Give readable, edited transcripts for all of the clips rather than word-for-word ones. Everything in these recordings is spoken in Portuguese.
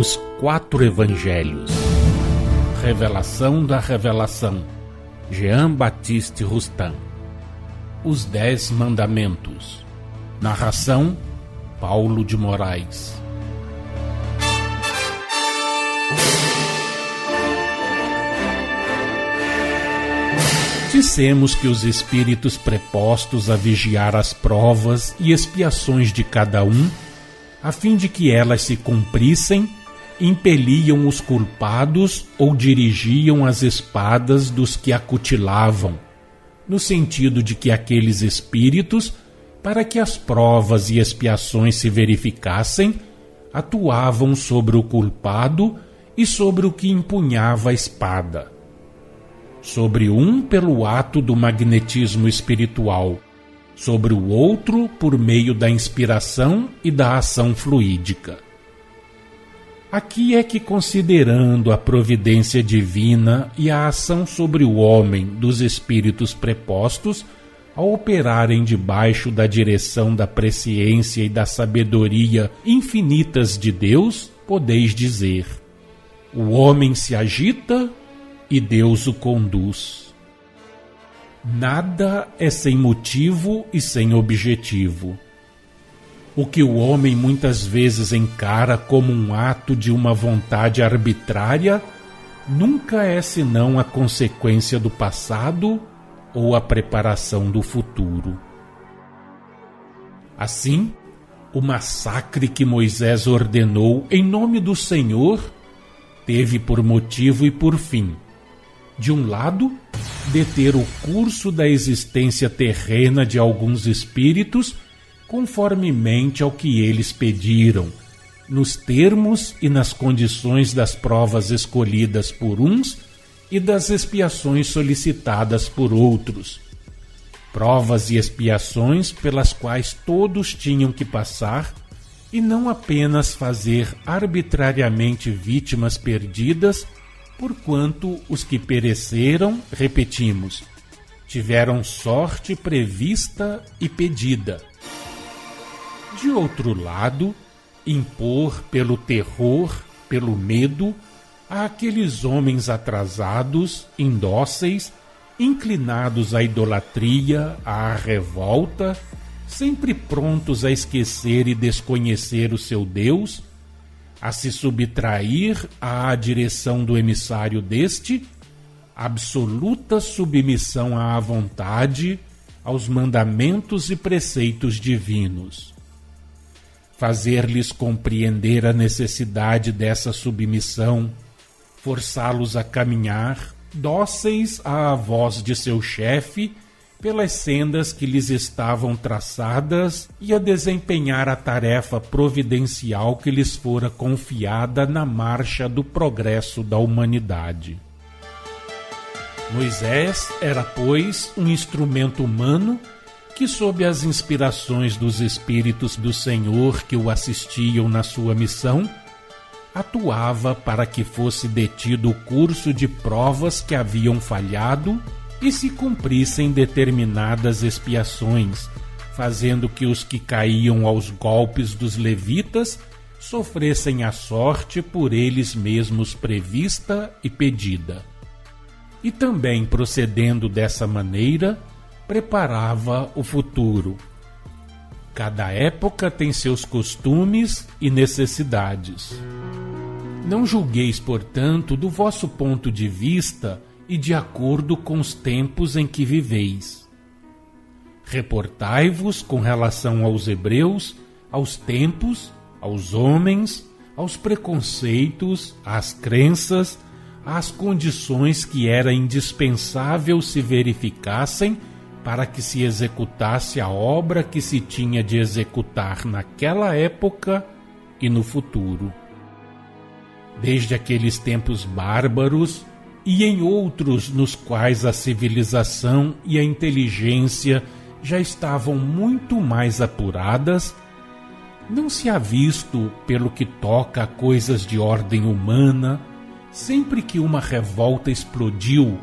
Os 4 Evangelhos. Revelação da Revelação. Jean-Baptiste Rustin. Os 10 Mandamentos. Narração: Paulo de Moraes. Dissemos que os espíritos prepostos a vigiar as provas e expiações de cada um, a fim de que elas se cumprissem, impeliam os culpados ou dirigiam as espadas dos que acutilavam, no sentido de que aqueles espíritos, para que as provas e expiações se verificassem, atuavam sobre o culpado e sobre o que empunhava a espada. Sobre um pelo ato do magnetismo espiritual, sobre o outro por meio da inspiração e da ação fluídica. Aqui é que, considerando a providência divina e a ação sobre o homem dos espíritos prepostos, ao operarem debaixo da direção da presciência e da sabedoria infinitas de Deus, podeis dizer: o homem se agita e Deus o conduz. Nada é sem motivo e sem objetivo. O que o homem muitas vezes encara como um ato de uma vontade arbitrária, nunca é senão a consequência do passado ou a preparação do futuro. Assim, o massacre que Moisés ordenou em nome do Senhor teve por motivo e por fim, de um lado, deter o curso da existência terrena de alguns espíritos conformemente ao que eles pediram, nos termos e nas condições das provas escolhidas por uns e das expiações solicitadas por outros. Provas e expiações pelas quais todos tinham que passar e não apenas fazer arbitrariamente vítimas perdidas, porquanto os que pereceram, repetimos, tiveram sorte prevista e pedida. De outro lado, impor pelo terror, pelo medo, àqueles homens atrasados, indóceis, inclinados à idolatria, à revolta, sempre prontos a esquecer e desconhecer o seu Deus, a se subtrair à direção do emissário deste, absoluta submissão à vontade, aos mandamentos e preceitos divinos. Fazer-lhes compreender a necessidade dessa submissão, forçá-los a caminhar, dóceis à voz de seu chefe, pelas sendas que lhes estavam traçadas e a desempenhar a tarefa providencial que lhes fora confiada na marcha do progresso da humanidade. Moisés era, pois, um instrumento humano que, sob as inspirações dos Espíritos do Senhor que o assistiam na sua missão, atuava para que fosse detido o curso de provas que haviam falhado e se cumprissem determinadas expiações, fazendo que os que caíam aos golpes dos levitas sofressem a sorte por eles mesmos prevista e pedida. E também, procedendo dessa maneira, preparava o futuro. Cada época tem seus costumes e necessidades. Não julgueis, portanto, do vosso ponto de vista e de acordo com os tempos em que viveis. Reportai-vos com relação aos hebreus, aos tempos, aos homens, aos preconceitos, às crenças, às condições que era indispensável se verificassem para que se executasse a obra que se tinha de executar naquela época e no futuro. Desde aqueles tempos bárbaros e em outros nos quais a civilização e a inteligência já estavam muito mais apuradas, não se há visto, pelo que toca a coisas de ordem humana, sempre que uma revolta explodiu,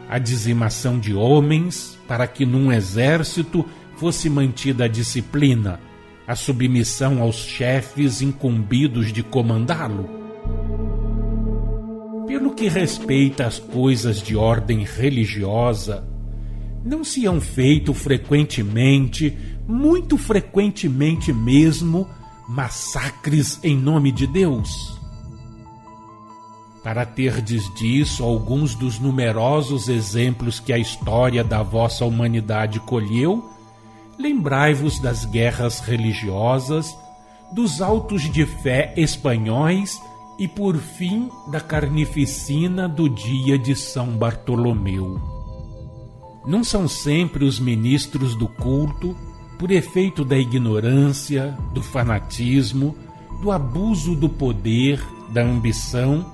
a dizimação de homens para que num exército fosse mantida a disciplina, a submissão aos chefes incumbidos de comandá-lo. que respeita as coisas de ordem religiosa, não se hão feito frequentemente, muito frequentemente mesmo, massacres em nome de Deus? Para terdes disso alguns dos numerosos exemplos que a história da vossa humanidade colheu, lembrai-vos das guerras religiosas, dos autos de fé espanhóis e, por fim, da carnificina do dia de São Bartolomeu. Não são sempre os ministros do culto, por efeito da ignorância, do fanatismo, do abuso do poder, da ambição,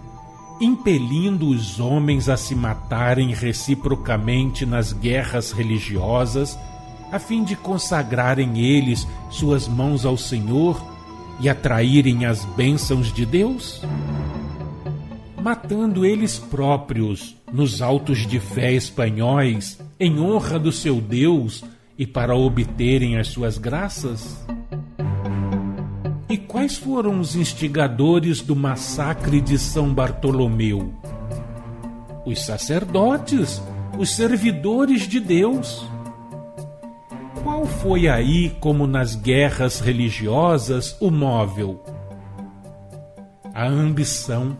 impelindo os homens a se matarem reciprocamente nas guerras religiosas, a fim de consagrarem eles suas mãos ao Senhor e atraírem as bênçãos de Deus? Matando eles próprios, nos autos de fé espanhóis, em honra do seu Deus e para obterem as suas graças? E quais foram os instigadores do massacre de São Bartolomeu? Os sacerdotes, os servidores de Deus. Qual foi aí, como nas guerras religiosas, o móvel? A ambição,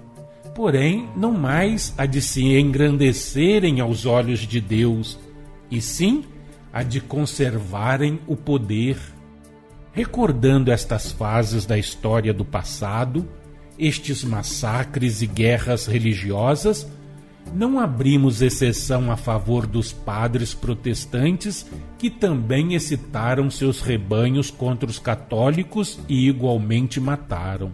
porém não mais a de se engrandecerem aos olhos de Deus, e sim a de conservarem o poder. Recordando estas fases da história do passado, estes massacres e guerras religiosas, não abrimos exceção a favor dos padres protestantes que também excitaram seus rebanhos contra os católicos e igualmente mataram.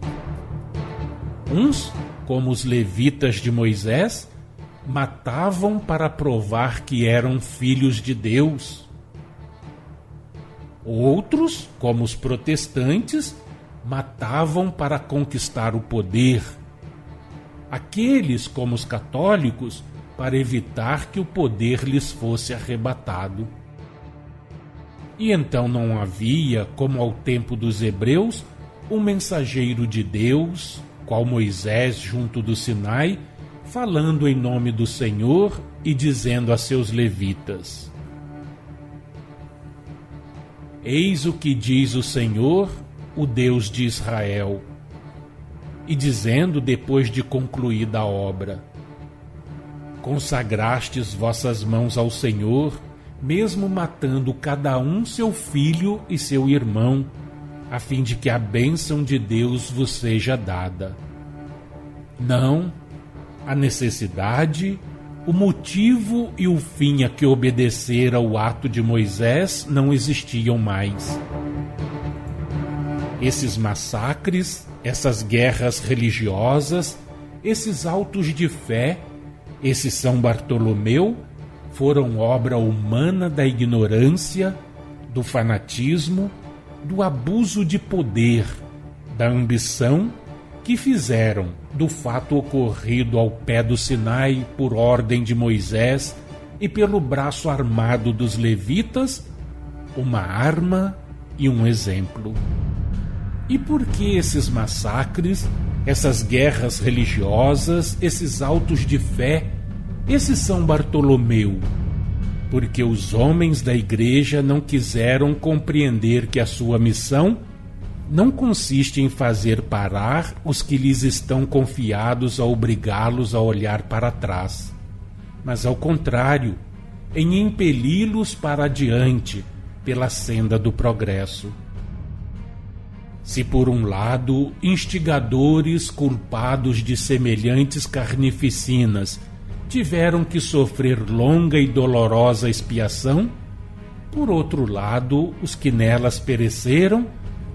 Uns, como os levitas de Moisés, matavam para provar que eram filhos de Deus. Outros, como os protestantes, matavam para conquistar o poder. Aqueles, como os católicos, para evitar que o poder lhes fosse arrebatado. E então não havia, como ao tempo dos hebreus, um mensageiro de Deus, qual Moisés junto do Sinai, falando em nome do Senhor e dizendo a seus levitas: Eis o que diz o Senhor, o Deus de Israel. E dizendo, depois de concluída a obra: Consagrastes vossas mãos ao Senhor, mesmo matando cada um seu filho e seu irmão, a fim de que a bênção de Deus vos seja dada. Não, a necessidade, o motivo e o fim a que obedecera o ato de Moisés não existiam mais. Esses massacres, essas guerras religiosas, esses autos de fé, esse São Bartolomeu, foram obra humana da ignorância, do fanatismo, do abuso de poder, da ambição, que fizeram do fato ocorrido ao pé do Sinai por ordem de Moisés e pelo braço armado dos levitas uma arma e um exemplo. E por que esses massacres, essas guerras religiosas, esses autos de fé, esse São Bartolomeu? Porque os homens da igreja não quiseram compreender que a sua missão não consiste em fazer parar os que lhes estão confiados a obrigá-los a olhar para trás, mas ao contrário, em impeli-los para adiante pela senda do progresso. Se por um lado, instigadores culpados de semelhantes carnificinas tiveram que sofrer longa e dolorosa expiação, por outro lado, os que nelas pereceram,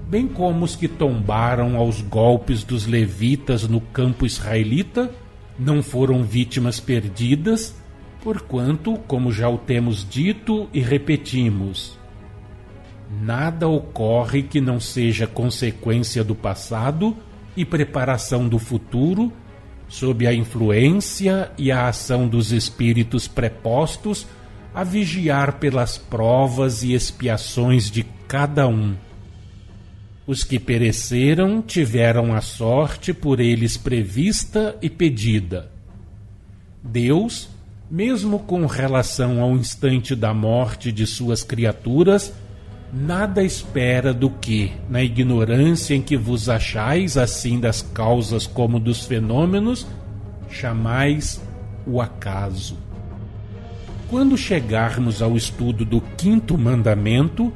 bem como os que tombaram aos golpes dos levitas no campo israelita, não foram vítimas perdidas, porquanto, como já o temos dito e repetimos, nada ocorre que não seja consequência do passado e preparação do futuro, sob a influência e a ação dos espíritos prepostos a vigiar pelas provas e expiações de cada um. Os que pereceram tiveram a sorte por eles prevista e pedida. Deus, mesmo com relação ao instante da morte de suas criaturas, nada espera do que, na ignorância em que vos achais, assim das causas como dos fenômenos, chamais o acaso. Quando chegarmos ao estudo do quinto mandamento,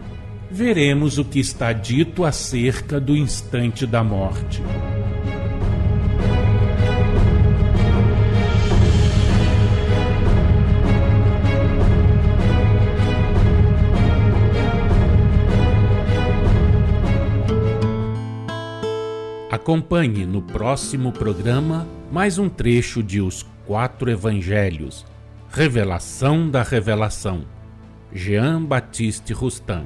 veremos o que está dito acerca do instante da morte. Acompanhe no próximo programa mais um trecho de Os Quatro Evangelhos, Revelação da Revelação, Jean Baptiste Rustin.